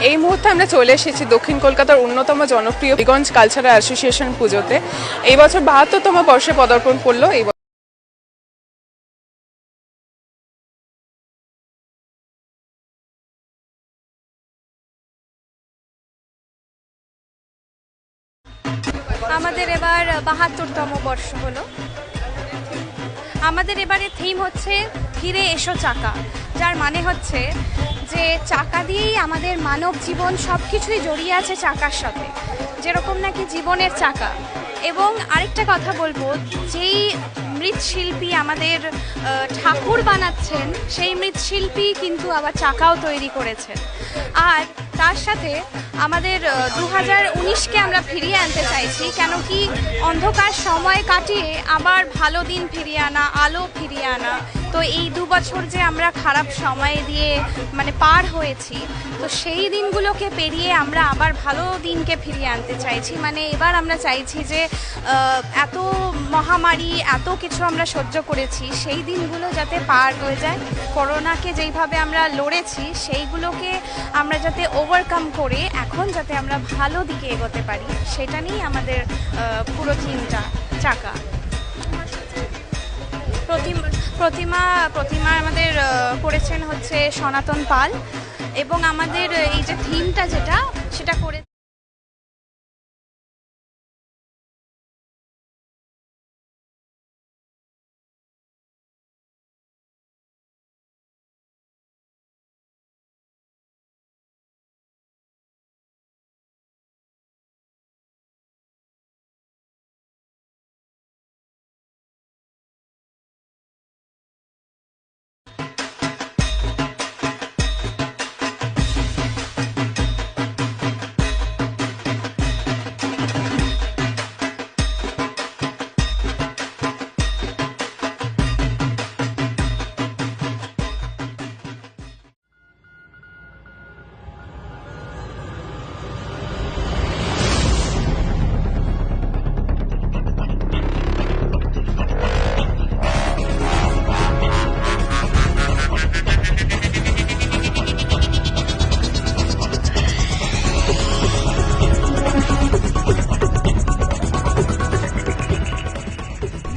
এই মুহূর্তে আমরা চলে এসেছি দক্ষিণ কলকাতার অন্যতম জনপ্রিয় হবিগঞ্জ কালচারাল অ্যাসোসিয়েশন পুজোতে। এই বছর ৭২তম বর্ষে পদার্পণ করলো। আমাদের এবার ৭২তম বর্ষ হলো। আমাদের এবারে থিম হচ্ছে ফিরে এসো চাকা, যার মানে হচ্ছে যে চাকা দিয়েই আমাদের মানব জীবন সব কিছুই জড়িয়ে আছে চাকার সাথে, যেরকম নাকি জীবনের চাকা। এবং আরেকটা কথা বলবো, যেই মৃৎশিল্পী আমাদের ঠাকুর বানাচ্ছেন সেই মৃৎশিল্পী কিন্তু আবার চাকাও তৈরি করেছেন। আর তার সাথে আমাদের ২০১৯কে আমরা ফিরিয়ে আনতে চাইছি, কেন কি অন্ধকার সময় কাটিয়ে আবার ভালো দিন ফিরিয়ে আনা, আলো ফিরিয়ে আনা। তো এই ২ বছর যে আমরা খারাপ সময় দিয়ে পার হয়েছি, তো সেই দিনগুলোকে পেরিয়ে আমরা আবার ভালো দিনকে ফিরিয়ে আনতে চাইছি। এবার আমরা চাইছি যে এত মহামারী, এত কিছু আমরা সহ্য করেছি, সেই দিনগুলো যাতে পার হয়ে যায়। করোনাকে যেইভাবে আমরা লড়েছি, সেইগুলোকে আমরা যাতে ওভারকাম করে এখন যাতে আমরা ভালো দিকে এগোতে পারি, সেটা নিয়েই আমাদের পুরো থিমটা চাকা। প্রতিমা আমাদের করেছেন হচ্ছে সনাতন পাল, এবং আমাদের এই যে থিমটা সেটা করে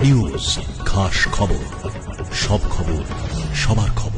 নিউজ, খাস খবর, সব খবর, সবার খবর।